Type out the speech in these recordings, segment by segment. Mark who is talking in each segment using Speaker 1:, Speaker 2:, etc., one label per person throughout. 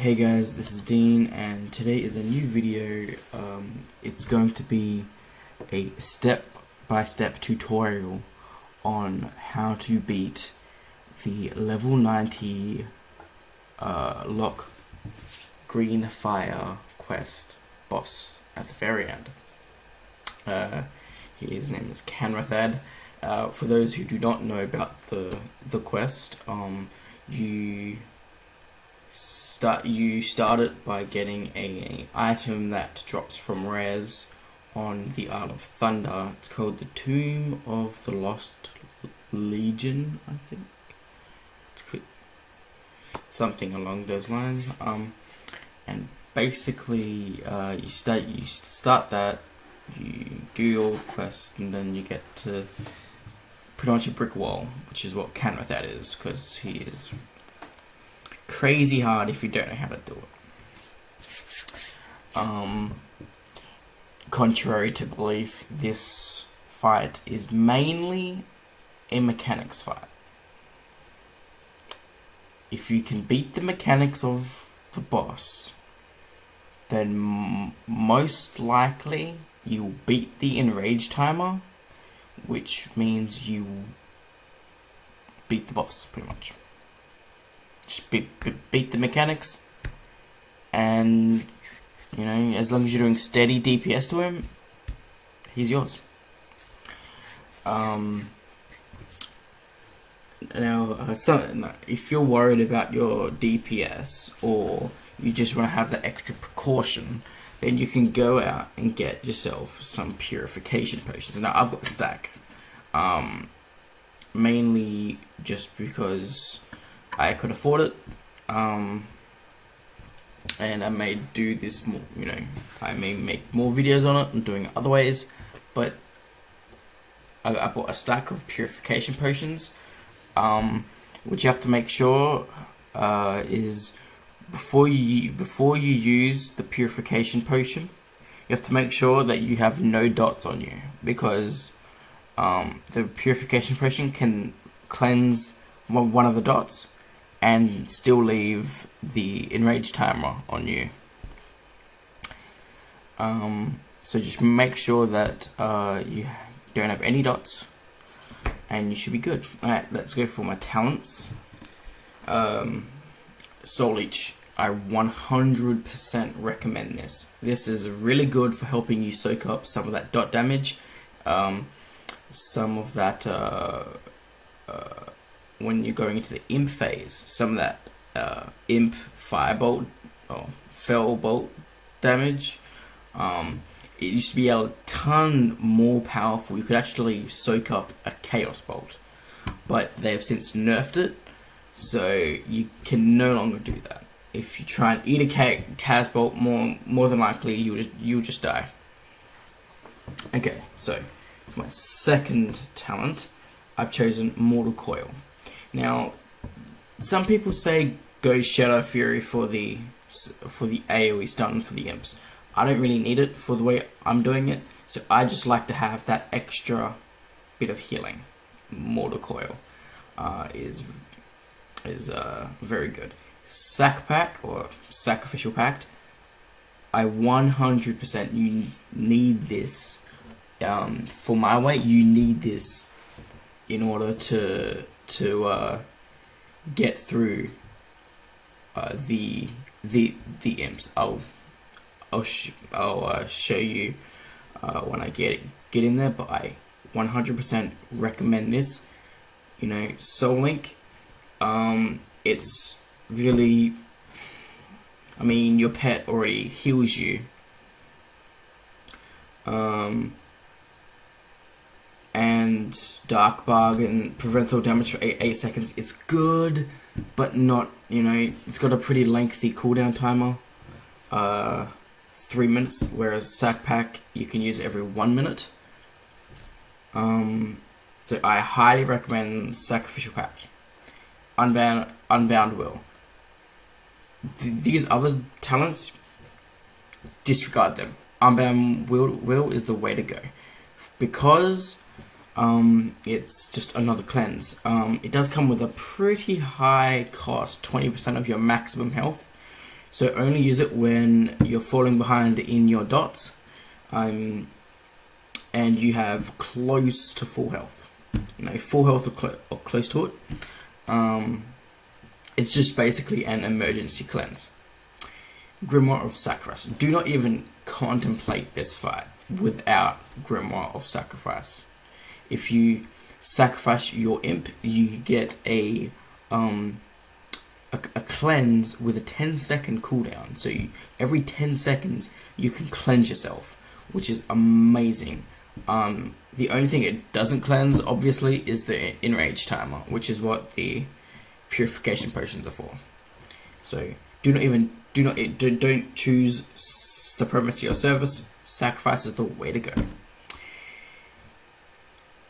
Speaker 1: Hey guys, this is Dean, and today is a new video. It's going to be a step-by-step tutorial on how to beat the level 90 lock green fire quest boss at the very end. His name is Kanrethad. For those who do not know about the quest, you start it by getting a item that drops from rares on the Isle of Thunder. It's called the Tomb of the Lost Legion, I think. Something along those lines. And basically, you start that, you do your quest, and then you get to pretty much a brick wall, which is what Kanrethad is, because he is crazy hard if you don't know how to do it. Contrary to belief, this fight is mainly a mechanics fight. If you can beat the mechanics of the boss, then most likely you'll beat the enrage timer, which means you beat the boss pretty much. Just beat the mechanics, and you know, as long as you're doing steady DPS to him, he's yours. If you're worried about your DPS, or you just want to have that extra precaution, then you can go out and get yourself some purification potions. Now, I've got a stack, mainly just because I could afford it, and I may do this more, I may make more videos on it and doing it other ways, but I bought a stack of purification potions, which you have to make sure is before you use the purification potion, you have to make sure that you have no dots on you, because the purification potion can cleanse one of the dots and still leave the enrage timer on you. So just make sure that you don't have any dots, and you should be good. Alright, let's go for my talents. Soul Leech. I 100% recommend this. This is really good for helping you soak up some of that dot damage, some of that when you're going into the imp phase, some of that imp firebolt or fell bolt damage. It used to be a ton more powerful. You could actually soak up a chaos bolt, but they've since nerfed it, so you can no longer do that. If you try and eat a chaos bolt, more than likely you'll just die. Okay, so for my second talent, I've chosen Mortal Coil. Now, some people say go Shadow Fury for the AoE stun for the imps. I don't really need it for the way I'm doing it, so I just like to have that extra bit of healing. Mortal Coil is very good. Sac Pack or Sacrificial Pact, I 100% you need this. For my weight, you need this in order to get through the imps. I'll show you when I get in there, but I 100% recommend this. Soul Link, it's really, your pet already heals you, and Dark Bargain prevents all damage for 8 seconds. It's good, but not, it's got a pretty lengthy cooldown timer, 3 minutes, whereas Sac Pack, you can use it every 1 minute. So I highly recommend Sacrificial Pact. Unbound Will. These other talents, disregard them. Unbound Will is the way to go, because it's just another cleanse. It does come with a pretty high cost, 20% of your maximum health. So only use it when you're falling behind in your dots, and you have close to full health. Full health or close to it. It's just basically an emergency cleanse. Grimoire of Sacrifice. Do not even contemplate this fight without Grimoire of Sacrifice. If you sacrifice your imp, you get a cleanse with a 10-second cooldown. So every 10 seconds you can cleanse yourself, which is amazing. The only thing it doesn't cleanse, obviously, is the enrage timer, which is what the purification potions are for. So don't choose supremacy or service. Sacrifice is the way to go.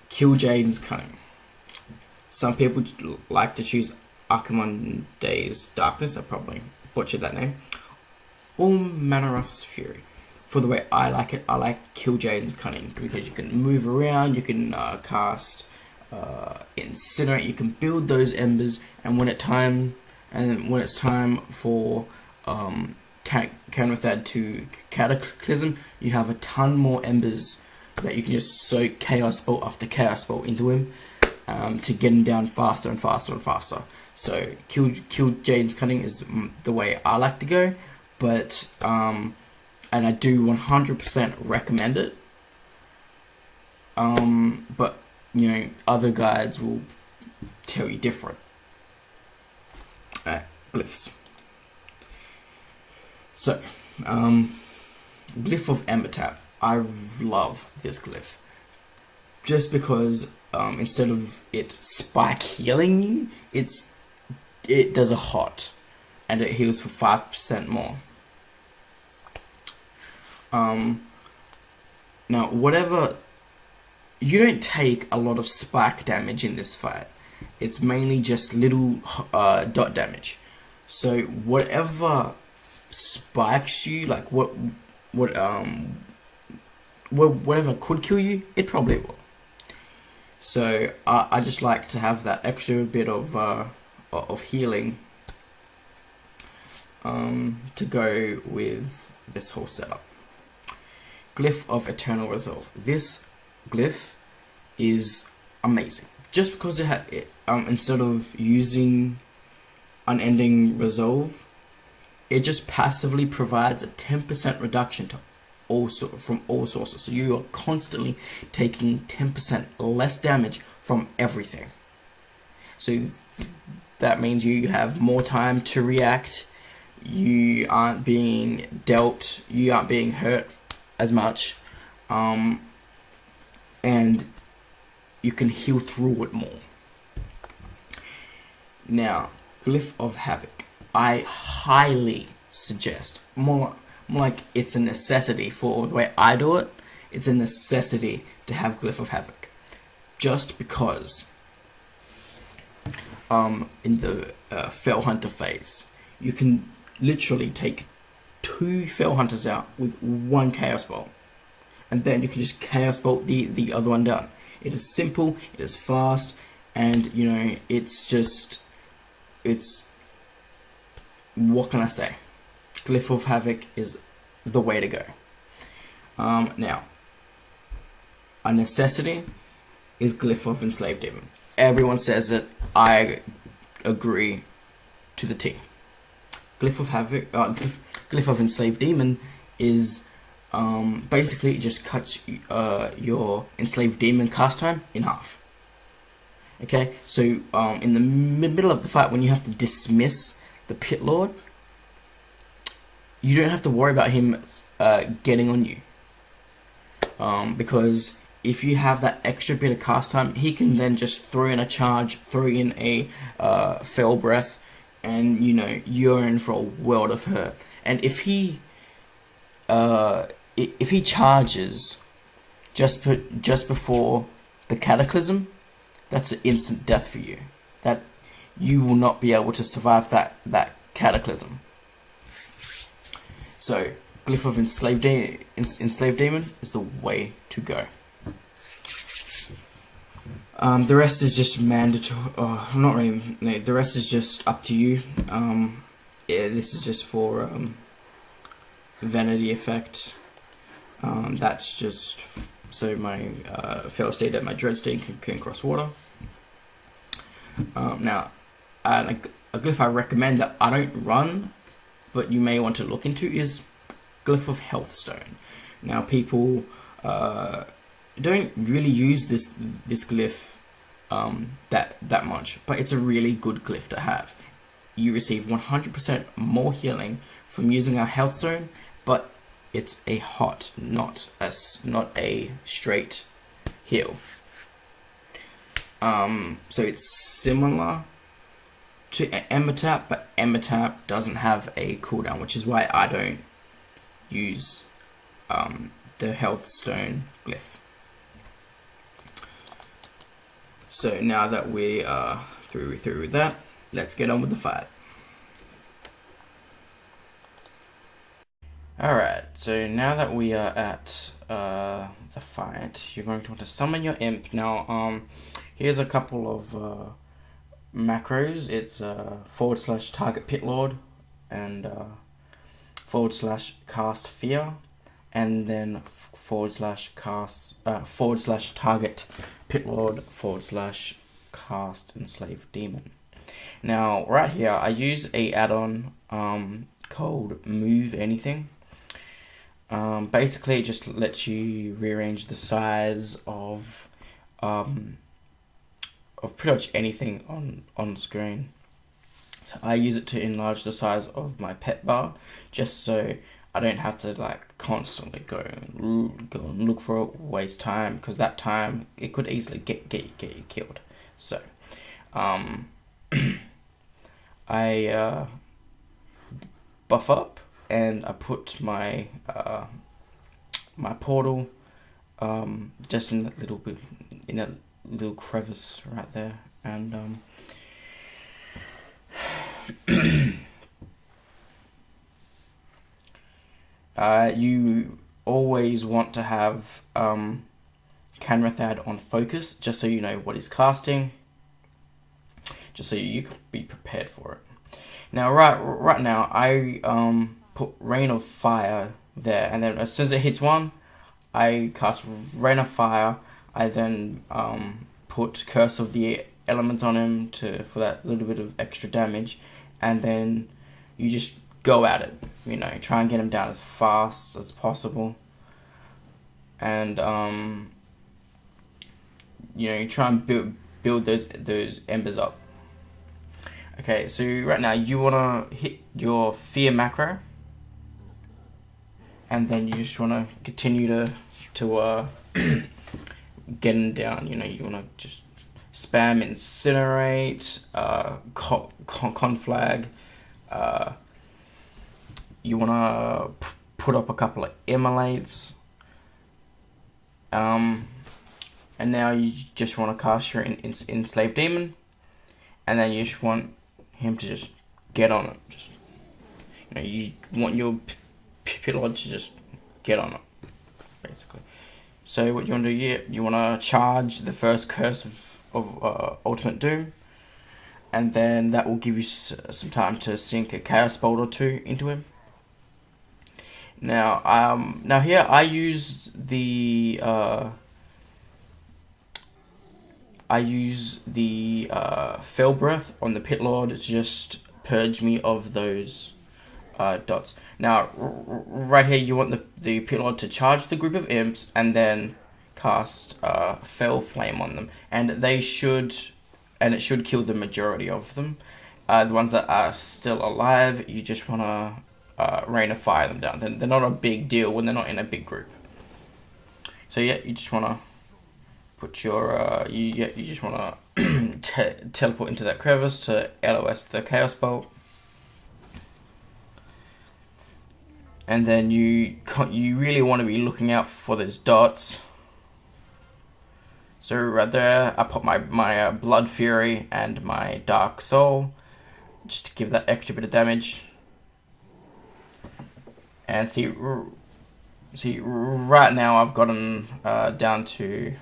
Speaker 1: Kill Jaden's Cunning. Some people like to choose Archimonde's Darkness. I probably butchered that name. Or Manareth's Fury. For the way I like it, I like Kill Jaden's Cunning because you can move around, you can cast Incinerate, you can build those embers, and when it's time for Kanrethad to Cataclysm, you have a ton more embers that you can just soak Chaos Bolt after Chaos Bolt into him to get him down faster and faster and faster. So Kill Jaden's Cunning is the way I like to go, but and I do 100% recommend it. But other guides will tell you different. Glyphs. So, Glyph of Embertap. I love this glyph. Just because instead of it spike healing you, it does a hot, and it heals for 5% more. Now, you don't take a lot of spike damage in this fight. It's mainly just little dot damage. So whatever spikes you, like whatever could kill you, it probably will. So I just like to have that extra bit of healing to go with this whole setup. Glyph of Eternal Resolve. This glyph is amazing. Just because it instead of using Unending Resolve, it just passively provides a 10% reduction to from all sources. So you are constantly taking 10% less damage from everything. So that means you have more time to react. You aren't being dealt. You aren't being hurt as much, and you can heal through it more. Now, Glyph of Havoc. I highly suggest, more like it's a necessity for the way I do it. It's a necessity to have Glyph of Havoc, just because in the Fell Hunter phase, you can literally take 2 Fell Hunters out with 1 Chaos Bolt, and then you can just Chaos Bolt the other one down. It is simple, it is fast, and it's what can I say? Glyph of Havoc is the way to go. Now, a necessity is Glyph of Enslaved Demon. Everyone says it. I agree to the T. Glyph of Havoc, Glyph of Enslaved Demon is basically it just cuts your Enslaved Demon cast time in half. Okay, so in the middle of the fight, when you have to dismiss the Pit Lord, you don't have to worry about him getting on you, because if you have that extra bit of cast time, he can then just throw in a charge, throw in a Fell Breath, and you're in for a world of hurt. And if he charges just before the Cataclysm, that's an instant death for you. That you will not be able to survive that Cataclysm. So Glyph of Enslaved Demon is the way to go. The rest is just mandatory. Not really. No, the rest is just up to you. yeah, this is just for vanity effect. That's just so my fail state at my dread state can cross water. Now, a glyph I recommend that I don't run, but you may want to look into, is Glyph of Healthstone. Now, people don't really use this glyph that much, but it's a really good glyph to have. You receive 100% more healing from using our Healthstone, but it's a hot, not a straight heal. So it's similar to Emetap, but Emetap doesn't have a cooldown, which is why I don't use the Healthstone glyph. So now that we are through with that, let's get on with the fight. Alright, so now that we are at the fight, you're going to want to summon your imp. Now, here's a couple of macros. It's / target pit lord and / cast fear, and then / target pit lord / cast enslave demon. Now, right here, I use a add-on called Move Anything. Basically, it just lets you rearrange the size of pretty much anything on screen. So I use it to enlarge the size of my pet bar, just so I don't have to like constantly go and look for it, waste time, because that time it could easily get you killed. So I buff up and I put my my portal just in that little bit, in that little crevice right there, and you always want to have Kanrethad on focus, just so you know what he's casting, just so you can be prepared for it. Now, right now, I put Rain of Fire there, and then as soon as it hits one, I cast Rain of Fire. I then put Curse of the Elements on him for that little bit of extra damage, and then you just go at it. You know, try and get him down as fast as possible, and you know, you try and build those embers up. Okay, so right now you wanna hit your Fear macro, and then you just wanna continue to get him down. You know, you wanna just spam Incinerate, Conflag. You wanna put up a couple of Immolates, and now you just wanna cast your Enslave Demon, and then you just want him to just get on it. Just, you know, you want your pit lord to just get on it, basically. So what you want to do, you want to charge the first curse of Ultimate Doom, and then that will give you some time to sink a Chaos Bolt or two into him. Now here I use the Fell Breath on the Pit Lord to just purge me of those dots. Now, right here, you want the Pit Lord to charge the group of imps and then cast Fell Flame on them, and it should kill the majority of them. The ones that are still alive, you just want to Rain of Fire them down. They're not a big deal when they're not in a big group. So yeah, you just want to put your you just want to teleport into that crevice to LOS the Chaos Bolt, and then you really want to be looking out for those dots. So right there, I put my Blood Fury and my Dark Soul just to give that extra bit of damage. And see right now I've gotten down to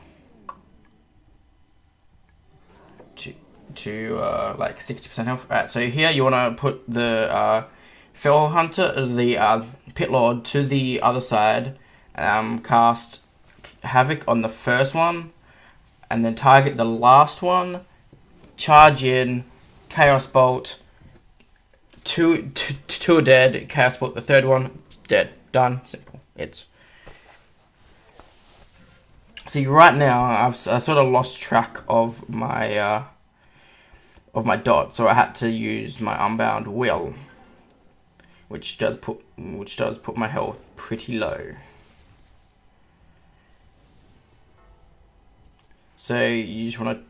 Speaker 1: to like 60% health. Alright, so here you want to put the Fell Hunter, the Pit Lord, to the other side. Cast Havoc on the first one, and then target the last one. Charge in, Chaos Bolt. Two are dead. Chaos Bolt the third one, dead. Done. Simple. See, right now I sort of lost track of my dot, so I had to use my Unbound Will, which does put my health pretty low. So you just want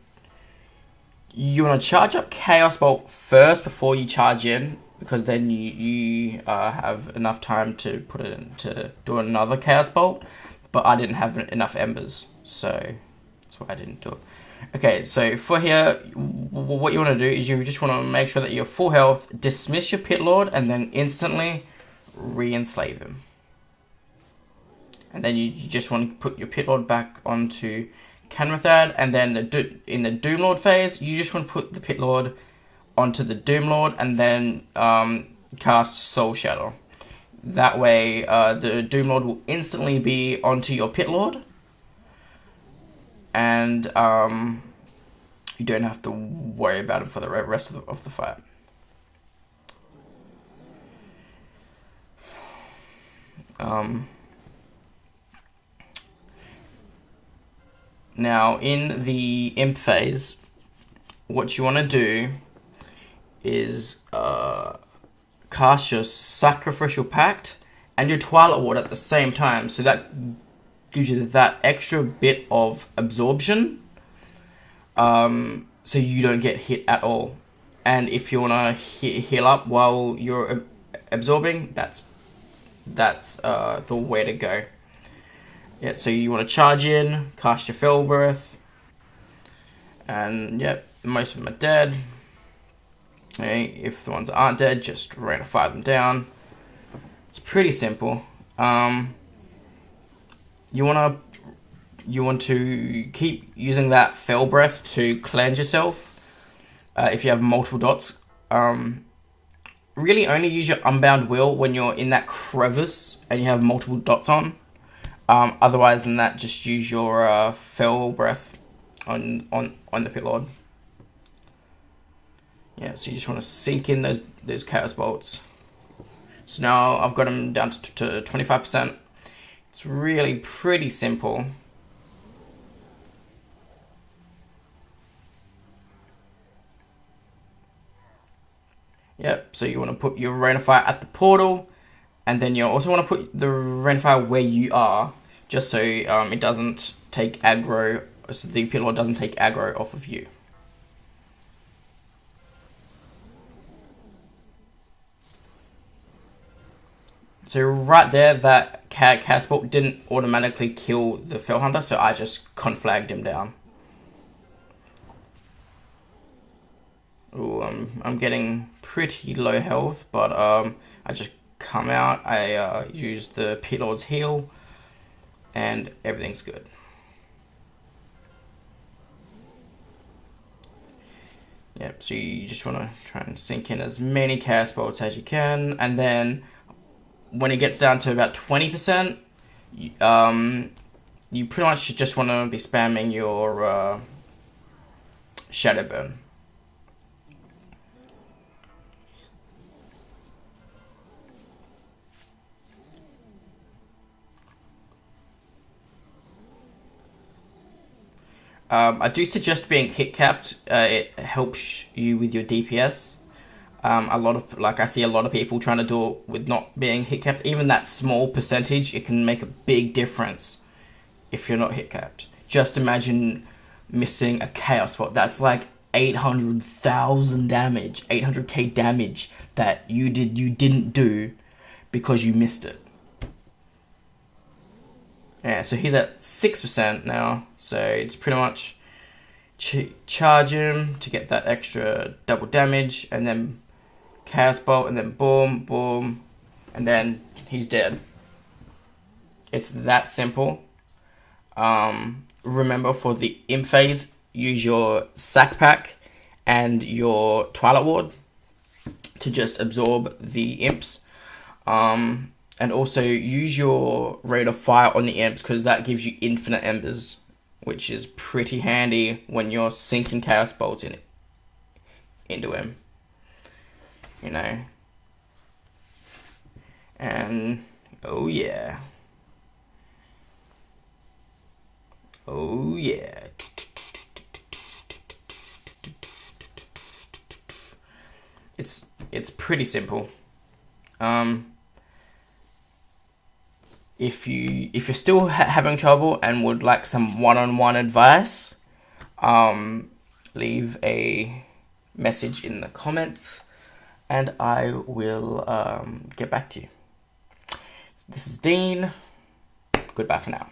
Speaker 1: to charge up Chaos Bolt first before you charge in, because then you have enough time to put it in to do another Chaos Bolt. But I didn't have enough embers, so that's why I didn't do it. Okay, so for here, what you want to do is you just want to make sure that you're full health, dismiss your Pit Lord, and then instantly re-enslave him. And then you just want to put your Pit Lord back onto Kanrethad, and then in the Doom Lord phase, you just want to put the Pit Lord onto the Doom Lord, and then cast Soul Shadow. That way, the Doom Lord will instantly be onto your Pit Lord, and you don't have to worry about him for the rest of the fight. Now, in the Imp phase, what you want to do is cast your Sacrificial Pact and your Twilight Ward at the same time, so that gives you that extra bit of absorption, so you don't get hit at all. And if you want to heal up while you're absorbing, that's the way to go. Yeah, so you want to charge in, cast your Fell Breath, and yep, most of them are dead. Okay, if the ones that aren't dead, just ratify them down. It's pretty simple. You want to keep using that Fell Breath to cleanse yourself. If you have multiple dots, really only use your Unbound Will when you're in that crevice and you have multiple dots on. Otherwise than that, just use your Fell Breath on the Pit Lord. Yeah, so you just want to sink in those Chaos Bolts. So now I've got them down to 25%. It's really pretty simple. Yep, so you want to put your Rain of Fire at the portal, and then you also want to put the Rain of Fire where you are, just so it doesn't take aggro, so the Pit Lord doesn't take aggro off of you. So right there, that Chaos Bolt didn't automatically kill the Fell Hunter, so I just conflagged him down. Ooh, I'm getting pretty low health, but I just come out, I use the Pit Lord's heal, and everything's good. Yep, so you just want to try and sink in as many Chaos Bolts as you can, and then when it gets down to about 20%, you pretty much just want to be spamming your Shadow Burn. I do suggest being hit capped. It helps you with your DPS. I see a lot of people trying to do it with not being hit capped. Even that small percentage, it can make a big difference if you're not hit capped. Just imagine missing a Chaos Bolt. That's like 800,000 damage, 800k damage that you didn't do because you missed it. Yeah, so he's at 6% now, so it's pretty much charge him to get that extra double damage, and then Chaos Bolt, and then boom, boom, and then he's dead. It's that simple. Remember, for the Imp phase, use your Sack Pack and your Twilight Ward to just absorb the imps. And also use your Rate of Fire on the imps, because that gives you infinite embers, which is pretty handy when you're sinking Chaos Bolts into him. You know. And oh yeah. Oh yeah. It's pretty simple. If you're still having trouble and would like some one-on-one advice, leave a message in the comments, and I will get back to you. This is Dean. Goodbye for now.